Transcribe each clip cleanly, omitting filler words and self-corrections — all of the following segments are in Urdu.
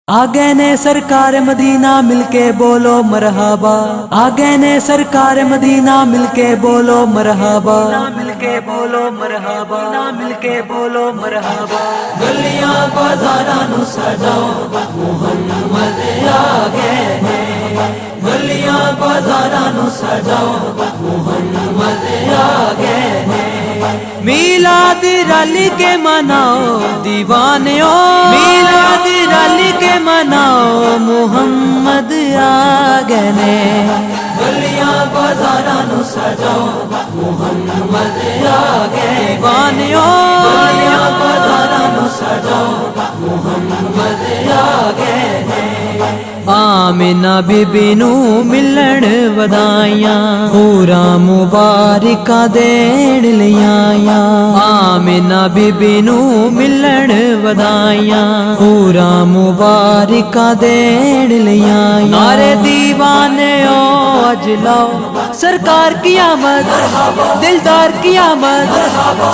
آگے نے سرکار مدینہ مل کے بولو مرحبا، آگے نے سرکار مدینہ مل کے بولو مرحبا، مل کے بولو مرحبا، مل کے بولو مرحبا۔ گلیاں بازاراں نو سجاؤ محمد آگے نے، گلیاں بازاراں نو سجاؤ محمد آگے نے۔ میلاد رلی کے مناؤ دیوانیوں، میلاد رلی کے مناؤ محمد آگے نے۔ گلیاں بازاراں نو سجاؤ محمد آگے، دیوانیوں گلیاں بازاراں نو سجاؤ محمد آگے نے۔ آمنہ بی بی نو ملن ودائیاں، پورا مبارکہ دین لیاں۔ آمنہ بی بی نو ملن ودائیاں، پورا مبارکہ دین لیاں۔ نعرے دیوانے او اج لاؤ، سرکار کی آمد، دلدار کی آمد،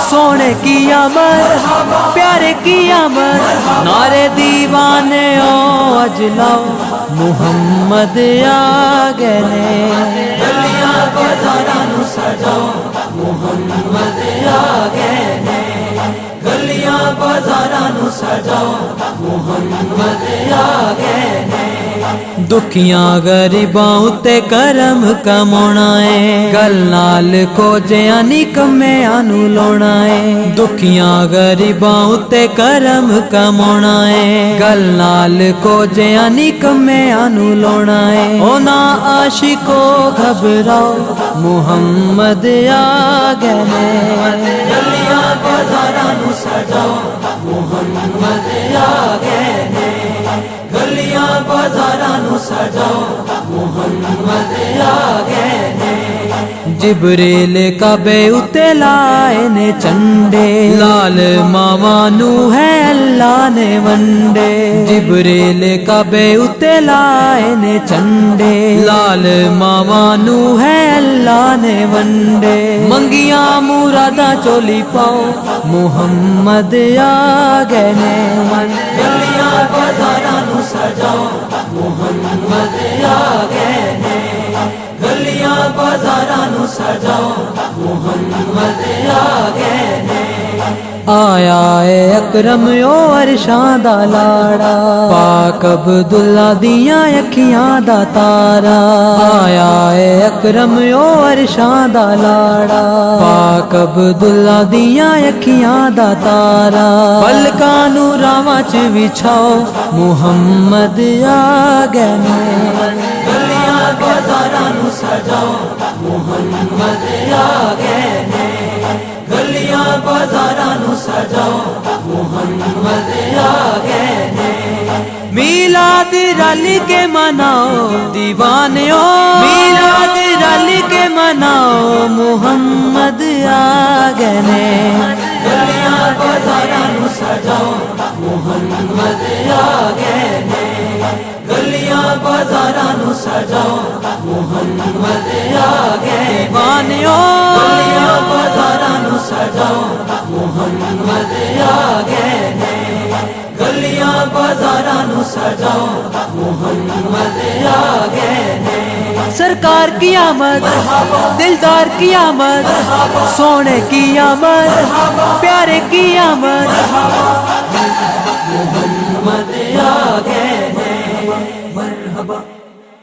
سونے کی آمد، پیارے کی آمد۔ نعرے دیوانے او اج لاؤ، محمد آگے نے۔ گلیاں بازاراں نو سجاؤ محمد آگے نے، گلیاں بازاراں نو سجاؤ محمد آگے نے۔ دکھیاں غریباں اُتے کرم کماؤنا ہے، گل نال کوجیاں نکمیاں نو لاؤنا ہے۔ دکھیاں غریباں اُتے کرم کماؤنا ہے، گل نال کوجیاں نکمیاں نو لاؤنا ہے۔ او نا عاشقو گھبراؤ محمد آگے نے۔ گلیاں بازاراں نو سجاؤ محمد آگے نے، گلیاں بازاراں نو سجاؤ محمد آگے نے۔ جبریل کعبے اُتے لائے نے چنڈے، لال ماواں نو ہے اللہ نے ونڈے۔ جبریل کعبے اُتے لائے نے چنڈے، لال ماواں نو ہے اللہ نے ونڈے۔ منگیاں مراداں چولی پاؤ محمد آگے نے۔ گلیاں بازاراں نو سجاؤ محمد آگے نے، گلیاں بازاراں نو سجاؤ محمد آگے نے۔ آیا اے اکرم او عرشاں دا لاڑا، پاک عبداللہ دیاں اکھیاں دا تارا۔ آیا اے اکرم او عرشاں دا لاڑا، پاک عبداللہ دیاں اکھیاں دا تارا۔ پلکاں نو راواں چ وچھاؤ محمد آگے نے۔ گلیاں بازاراں نو سجاؤ محمد آگے نے، گلیاں بازاراں نو سجاؤ محمد آگے نے۔ میلاد رلی کے مناؤ دیوانیوں، میلاد رلی کے مناؤ محمد آگے نے۔ گلیاں بازاراں نو سجاؤ محمد آگے نے، گلیاں بازاراں نو سجاؤ محمد آگے۔ دیوانیوں گلیاں بازاراں نو سجاؤ محمد آگے نے، گلیاں بازاراں نو سجاؤ محمد آگے نے۔ سرکار کی آمد، دلدار کی آمد، سونے کی آمد، پیارے کی آمد۔ محمد آگے نے، مرحبا۔